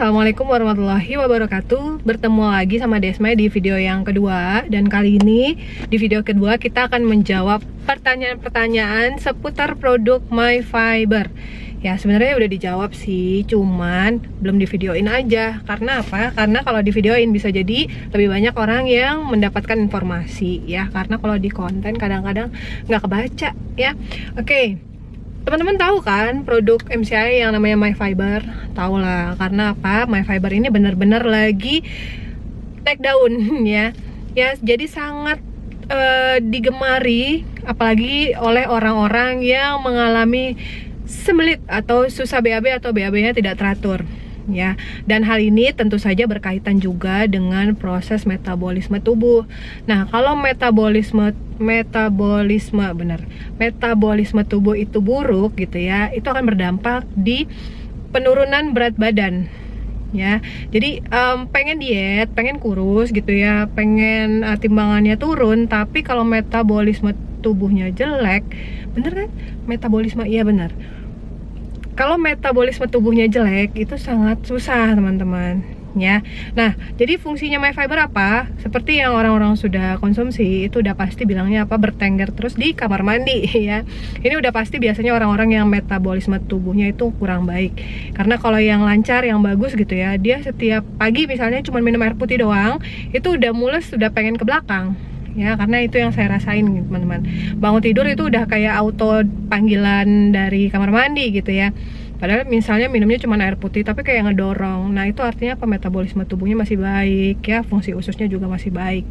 Assalamualaikum warahmatullahi wabarakatuh. Bertemu lagi sama Desma di video yang kedua. Dan kali ini di video kedua kita akan menjawab pertanyaan-pertanyaan seputar produk MyFiber. Ya sebenarnya udah dijawab sih, cuman belum di videoin aja. Karena apa? Karena kalau di videoin bisa jadi lebih banyak orang yang mendapatkan informasi ya. Karena kalau di konten kadang-kadang nggak kebaca ya. Oke. Teman-teman tahu kan produk MCI yang namanya MyFiber? Tahu lah, karena apa? MyFiber ini benar-benar lagi take down ya. Ya, jadi sangat digemari apalagi oleh orang-orang yang mengalami sembelit atau susah BAB atau BAB-nya tidak teratur. Ya, dan hal ini tentu saja berkaitan juga dengan proses metabolisme tubuh. Nah, kalau metabolisme tubuh itu buruk gitu ya, itu akan berdampak di penurunan berat badan. Ya, jadi pengen diet, pengen kurus gitu ya, pengen timbangannya turun, tapi kalau metabolisme tubuhnya jelek, bener kan? Metabolisme, iya bener. Kalau metabolisme tubuhnya jelek itu sangat susah teman-teman ya. Nah jadi fungsinya MyFiber apa? Seperti yang orang-orang sudah konsumsi itu udah pasti bilangnya apa, bertengger terus di kamar mandi ya. Ini udah pasti biasanya orang-orang yang metabolisme tubuhnya itu kurang baik. Karena kalau yang lancar, yang bagus gitu ya, dia setiap pagi misalnya cuma minum air putih doang, itu udah mules, sudah pengen ke belakang ya, karena itu yang saya rasain teman-teman. Bangun tidur itu udah kayak auto panggilan dari kamar mandi gitu ya. Padahal misalnya minumnya cuma air putih tapi kayak ngedorong. Nah itu artinya apa? Metabolisme tubuhnya masih baik ya, fungsi ususnya juga masih baik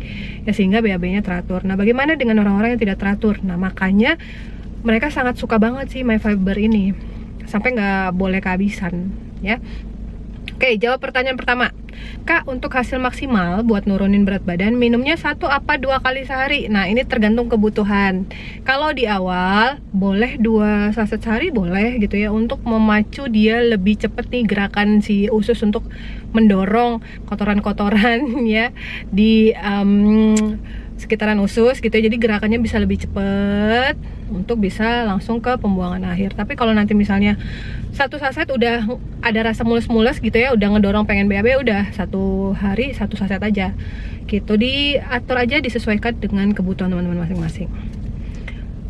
ya, sehingga BAB-nya teratur. Nah bagaimana dengan orang-orang yang tidak teratur? Nah makanya mereka sangat suka banget sih MyFiber ini, sampai nggak boleh kehabisan ya. Oke, jawab pertanyaan pertama. Kak, untuk hasil maksimal buat nurunin berat badan, minumnya 1 apa 2 kali sehari? Nah, ini tergantung kebutuhan. Kalau di awal, boleh 2 saset sehari, boleh gitu ya, untuk memacu dia lebih cepet nih gerakan si usus untuk mendorong kotoran-kotoran ya di sekitaran usus gitu ya, jadi gerakannya bisa lebih cepet untuk bisa langsung ke pembuangan akhir. Tapi kalau nanti misalnya 1 saset udah ada rasa mulus-mulus gitu ya, udah ngedorong pengen BAB, udah 1 hari 1 saset aja gitu, diatur aja, disesuaikan dengan kebutuhan teman-teman masing-masing.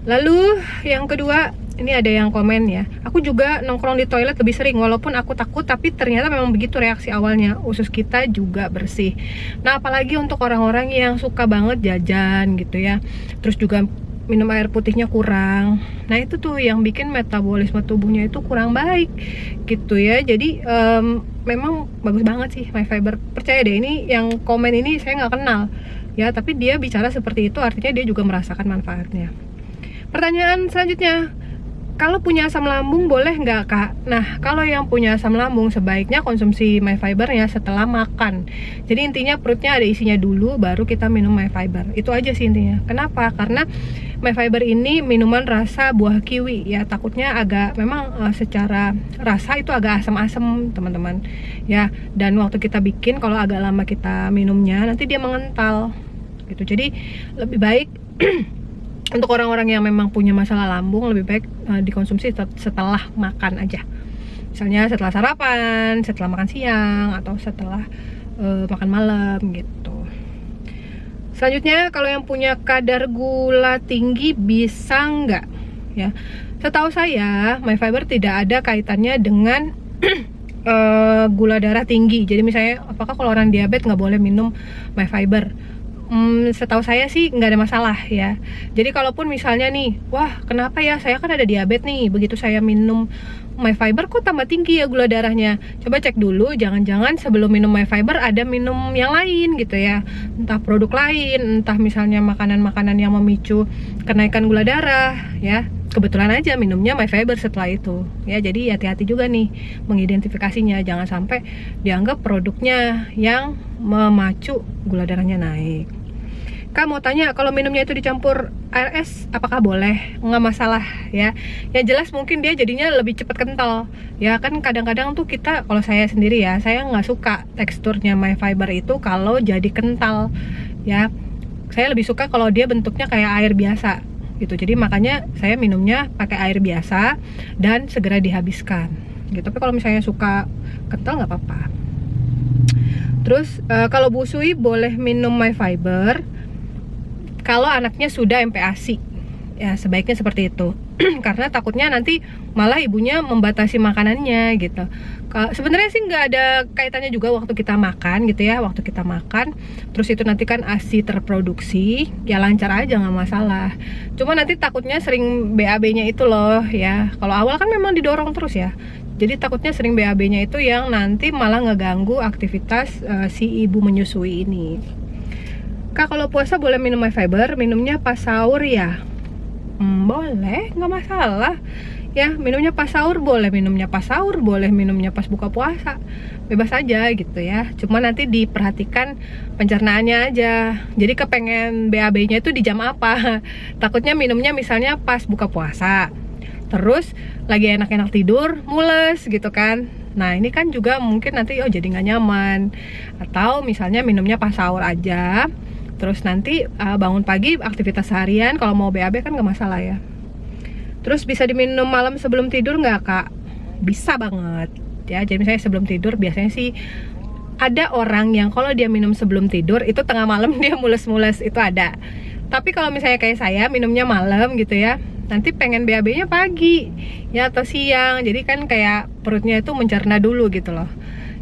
Lalu yang kedua, ini ada yang komen ya, aku juga nongkrong di toilet lebih sering walaupun aku takut, tapi ternyata memang begitu reaksi awalnya, usus kita juga bersih. Nah apalagi untuk orang-orang yang suka banget jajan gitu ya, terus juga minum air putihnya kurang, nah itu tuh yang bikin metabolisme tubuhnya itu kurang baik gitu ya. Jadi memang bagus banget sih MyFiber, percaya deh, ini yang komen ini saya nggak kenal ya, tapi dia bicara seperti itu artinya dia juga merasakan manfaatnya. Pertanyaan selanjutnya, kalau punya asam lambung boleh nggak kak? Nah kalau yang punya asam lambung sebaiknya konsumsi MyFibernya setelah makan. Jadi intinya perutnya ada isinya dulu baru kita minum MyFiber. Itu aja sih intinya. Kenapa? Karena MyFiber ini minuman rasa buah kiwi ya, takutnya agak memang secara rasa itu agak asam-asam teman-teman ya. Dan waktu kita bikin kalau agak lama kita minumnya nanti dia mengental gitu. Jadi lebih baik untuk orang-orang yang memang punya masalah lambung lebih baik dikonsumsi setelah makan aja. Misalnya setelah sarapan, setelah makan siang, atau setelah makan malam gitu. Selanjutnya, kalau yang punya kadar gula tinggi bisa nggak? Ya, setahu saya MyFiber tidak ada kaitannya dengan gula darah tinggi. Jadi misalnya apakah kalau orang diabetes nggak boleh minum MyFiber? Setahu saya sih nggak ada masalah ya. Jadi kalaupun misalnya nih, wah kenapa ya, saya kan ada diabetes nih, begitu saya minum MyFiber kok tambah tinggi ya gula darahnya, coba cek dulu, jangan-jangan sebelum minum MyFiber ada minum yang lain gitu ya, entah produk lain, entah misalnya makanan-makanan yang memicu kenaikan gula darah ya. Kebetulan aja minumnya MyFiber setelah itu ya. Jadi hati-hati juga nih mengidentifikasinya, jangan sampai dianggap produknya yang memacu gula darahnya naik. Kak mau tanya, kalau minumnya itu dicampur air es apakah boleh? Nggak masalah ya. Yang jelas mungkin dia jadinya lebih cepat kental ya, kan kadang-kadang tuh kita, kalau saya sendiri ya, saya nggak suka teksturnya MyFiber itu kalau jadi kental ya. Saya lebih suka kalau dia bentuknya kayak air biasa gitu. Jadi makanya saya minumnya pakai air biasa dan segera dihabiskan gitu. Tapi kalau misalnya suka kental nggak apa-apa. Terus kalau busui boleh minum My Fiber kalau anaknya sudah MPASI. Ya sebaiknya seperti itu. Karena takutnya nanti malah ibunya membatasi makanannya gitu. Sebenarnya sih nggak ada kaitannya juga waktu kita makan gitu ya. Waktu kita makan terus itu nanti kan ASI terproduksi, ya lancar aja nggak masalah. Cuma nanti takutnya sering BAB-nya itu loh ya. Kalau awal kan memang didorong terus ya. Jadi takutnya sering BAB-nya itu yang nanti malah ngeganggu aktivitas si ibu menyusui ini. Kak, kalau puasa boleh minum My Fiber, minumnya pas sahur ya? Boleh, nggak masalah. Ya, minumnya pas sahur boleh, minumnya pas sahur boleh, minumnya pas buka puasa. Bebas aja gitu ya. Cuma nanti diperhatikan pencernaannya aja. Jadi kepengen BAB-nya itu di jam apa? Takutnya minumnya misalnya pas buka puasa. Terus lagi enak-enak tidur, mules gitu kan. Nah, ini kan juga mungkin nanti jadi nggak nyaman. Atau misalnya minumnya pas sahur aja. Terus nanti bangun pagi aktivitas harian, kalau mau BAB kan nggak masalah ya. Terus bisa diminum malam sebelum tidur nggak kak? Bisa banget ya. Jadi misalnya sebelum tidur biasanya sih ada orang yang kalau dia minum sebelum tidur itu tengah malam dia mules-mules, itu ada. Tapi kalau misalnya kayak saya minumnya malam gitu ya, nanti pengen BAB-nya pagi ya atau siang. Jadi kan kayak perutnya itu mencerna dulu gitu loh.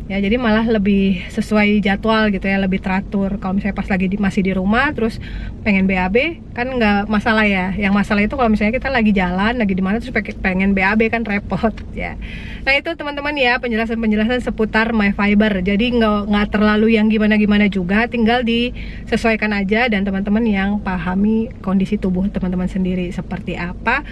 Ya jadi malah lebih sesuai jadwal gitu ya, lebih teratur. Kalau misalnya pas lagi masih di rumah terus pengen BAB kan nggak masalah ya. Yang masalah itu kalau misalnya kita lagi jalan, lagi di mana terus pengen BAB kan repot ya. Nah itu teman-teman ya penjelasan seputar My Fiber. Jadi nggak terlalu yang gimana-gimana juga, tinggal disesuaikan aja dan teman-teman yang pahami kondisi tubuh teman-teman sendiri seperti apa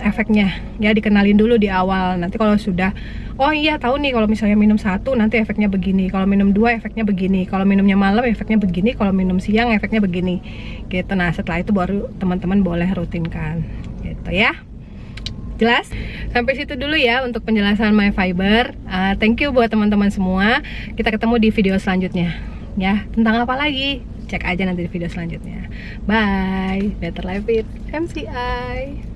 efeknya ya, dikenalin dulu di awal. Nanti kalau sudah oh iya tahu nih kalau misalnya minum 1 nanti efeknya begini, kalau minum 2 efeknya begini, kalau minumnya malam efeknya begini, kalau minum siang efeknya begini gitu. Nah setelah itu baru teman-teman boleh rutinkan gitu ya. Jelas? Sampai situ dulu ya untuk penjelasan My Fiber. Thank you buat teman-teman semua. Kita ketemu di video selanjutnya ya. Tentang apa lagi? Cek aja nanti di video selanjutnya. Bye. Better Life with MCI.